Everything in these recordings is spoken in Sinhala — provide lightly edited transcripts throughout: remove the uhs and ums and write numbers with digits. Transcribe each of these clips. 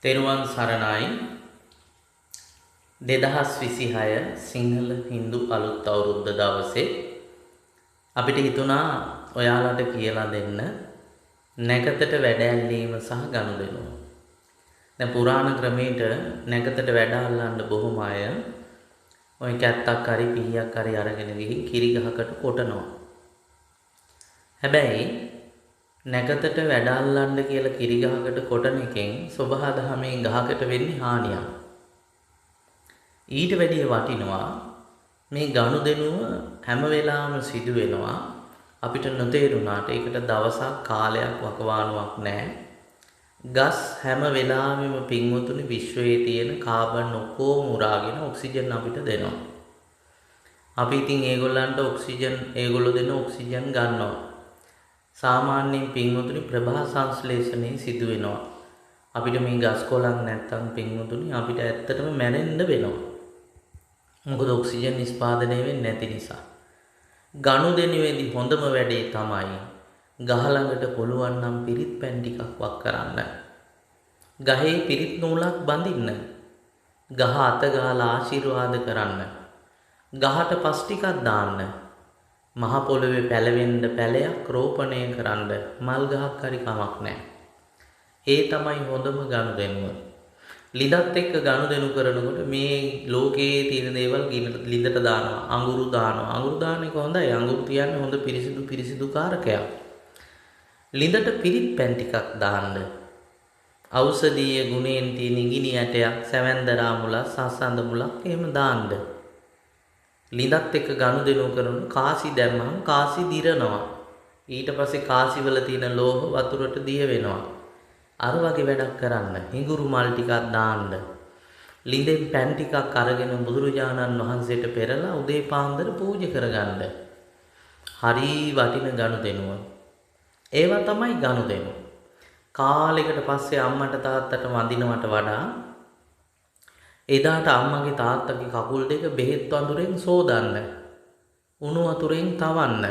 තෙරුවන් සරණයි 2026 සිංහල හින්දු අලුත් අවුරුද්ද දවසේ අපිට හිතුණා ඔයාලට කියලා දෙන්න නැකතට වැඩ ඇල්ලීම සහ ගනුදෙනුව. දැන් පුරාණ ක්‍රමයට නැකතට වැඩ අල්ලන්න බොහොම අය ඔය කැත්තක් හරි පිහියක් හරි අරගෙන ගිහින් කිරි ගහකට කොටනවා. හැබැයි නැකතට වැඩ අල්ලන්න කියලා කිරි ගහකට කොටන එකෙන් සබහා දහමේ ගහකට වෙන්නේ හානියක්. ඊට වැඩිය වටිනවා මේ ගනුදෙනුව හැම වෙලාවෙම සිදු වෙනවා. අපිට නොතේරුණාට ඒකට දවසක් කාලයක් වකවානුවක් නැහැ. ගස් හැම වෙලාවෙම පින්වතුනි විශ්වයේ තියෙන කාබන් ඔක්කොම උරාගෙන ඔක්සිජන් අපිට දෙනවා. අපි ඉතින් ඒගොල්ලන්ට ඒගොල්ලෝ දෙන ඔක්සිජන් ගන්නවා. සාමාන්‍යයෙන් පින්වතුනි ප්‍රභා සංශ්ලේෂණය සිදු වෙනවා. අපිට මේ ගස් කොළන් නැත්තම් පින්වතුනි අපිට ඇත්තටම මැරෙන්න වෙනවා. මොකද ඔක්සිජන් නිෂ්පාදනය වෙන්නේ නැති නිසා. ගනුදෙනුවේදී හොඳම වැඩේ තමයි ගහ ළඟට පුළුවන් නම් පිරිත් පැන් ටිකක් වක් කරන්න. ගහේ පිරිත් නූලක් බඳින්න. ගහ අත ගහලා ආශිර්වාද කරන්න. ගහට පස් ටිකක් දාන්න. මහ පොළොවේ පැලවෙන්න පැලයක් රෝපණය කරන්න මල් ගහක් හරි කමක් නැහැ. ඒ තමයි හොඳම ගනුදෙනුව. ලිඳත් එක්ක ගනුදෙනු කරනකොට මේ ලෝකයේ තියෙන දේවල් ලිඳට දානවා. අඟුරු දානවා. අඟුරු දාන එක හොඳයි. අඟුරු තියන්නේ හොඳ පිරිසිදු කාරකයක්. ලිඳට පිරිත් පැන් ටිකක් දාන්න. ඖෂධීය ගුණයෙන් තියෙන ඉඟිනි ඇටයක්, සැවැන්දරා මුලක්, සස්සඳ මුලක් එහෙම දාන්න. ලිඳත් එක්ක ගනුදෙනු කරන කාසි දැම්මම කාසි දිරනවා. ඊට පස්සේ කාසි වල තියෙන ලෝහ වතුරට දිය වෙනවා. අර වගේ වැඩක් කරන්න. හිඟුරු මල් ටිකක් දාන්න. ලිඳෙන් පැන් ටිකක් අරගෙන බුදුරජාණන් වහන්සේට පෙරලා උදේ පාන්දර පූජා කරගන්න. හරි වටින ගනුදෙනුව. ඒවා තමයි ගනුදෙනුව. කාලයකට පස්සේ අම්මට තාත්තට වඳිනවට වඩා එදාට අම්මගේ තාත්තගේ කකුල් දෙක බෙහෙත් වඳුරෙන් සෝදන්න. උණු වතුරෙන් තවන්න.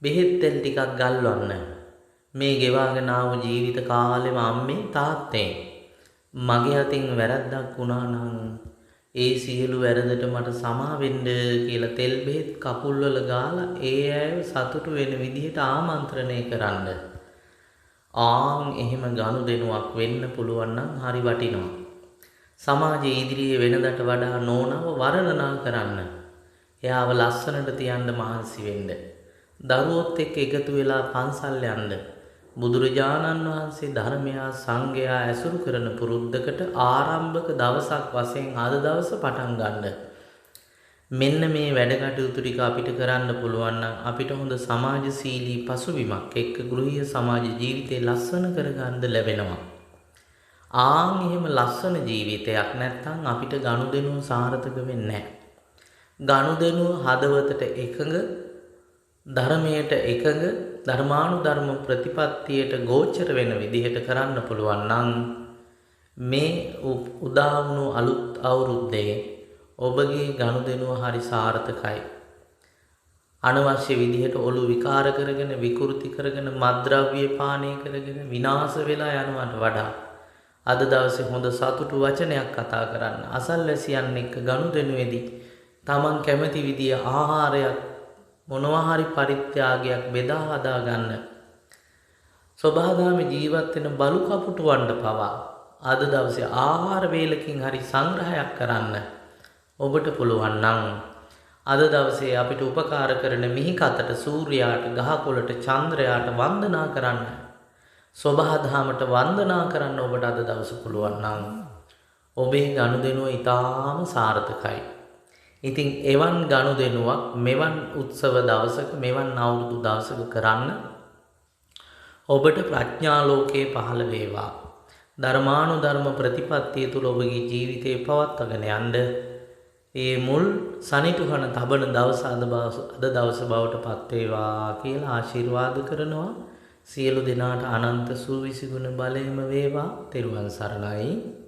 බෙහෙත් තෙල් ටිකක් ගල්වන්න. මේ ගෙවාගෙන ආව ජීවිත කාලෙම අම්මේ තාත්තේ මගේ අතින් වැරද්දක් වුණා නම් ඒ සියලු වැරදට මට සමා වෙන්න කියලා තෙල් බෙහෙත් කකුල් වල ගාලා ඒ අයව සතුටු වෙන විදිහට ආමන්ත්‍රණය කරන්න. එහෙම ගනුදෙනුවක් වෙන්න පුළුවන් නම් හරි වටිනවා. සමාජයේ ඉදිරියේ වෙනදට වඩා නෝනව වර්ණනා කරන්න. එයාව ලස්සනට තියන්න මහන්සි වෙන්න. දරුවොත් එක්ක එකතු වෙලා පන්සල් යන්න. බුදුරජාණන් වහන්සේ ධර්මයා සංඝයා ඇසුරු කරන පුරුද්දකට ආරම්භක දවසක් වශයෙන් අද දවස පටන් ගන්න. මෙන්න මේ වැඩ කටයුතු ටික අපිට කරන්න පුළුවන් නම් අපිට හොඳ සමාජශීලී පසුබිමක් එක්ක ගෘහීය සමාජ ජීවිතේ ලස්සන කරගන්න ලැබෙනවා. එහෙම ලස්සන ජීවිතයක් නැත්නම් අපිට ගනුදෙනුව සාර්ථක වෙන්නේ නැහැ. ගනුදෙනුව හදවතට එකඟ, ධර්මයට එකඟ, ධර්මානුධර්ම ප්‍රතිපත්තියට ගෝචර වෙන විදිහට කරන්න පුළුවන් නම් මේ උදා වුණු අලුත් අවුරුද්දේ ඔබගේ ගනුදෙනුව හරි සාර්ථකයි. අනවශ්‍ය විදිහට ඔලු විකාර කරගෙන විකෘති කරගෙන මත්ද්‍රව්‍ය පානය කරගෙන විනාශ වෙලා යනවට වඩා අද දවසේ හොඳ සතුටු වචනයක් කතා කරන්න. අසල්වැසියන් එක්ක ගනුදෙනුවේදී Taman කැමති විදිය ආහාරයක් මොනවා හරි පරිත්‍යාගයක් බෙදා හදා ගන්න. සබහාදාම ජීවත් වෙන බලු කපුටුවන්ට පවා අද දවසේ ආහාර වේලකින් හරි සංග්‍රහයක් කරන්න ඔබට පුළුවන් නම් අද දවසේ අපිට උපකාර කරන මිහිකතට, සූර්යාට, ගහකොළට, චන්ද්‍රයාට වන්දනා කරන්න. සබහාදාමට වන්දනා කරන්න ඔබට අද දවස පුළුවන් නම් ඔබේ ගනුදෙනුව ඉතාම සාර්ථකයි. ඉතින් එවන් ගනුදෙනුවක් මෙවන් උත්සව දවසක මෙවන් අවුරුදු දවසක කරන්න ඔබට ප්‍රඥා ලෝකයේ පහළ වේවා. ධර්මානුධර්ම ප්‍රතිපත්තිය තුළ ඔබගේ ජීවිතේ පවත්වාගෙන යන්න ඒ මුල් සනිටුහන තබන දවස අද දවස බවට පත් වේවා කියලා ආශිර්වාද කරනවා. සියලු දෙනාට අනන්ත සූවිසි ගුණ බලයම වේවා. තෙරුවන් සරණයි.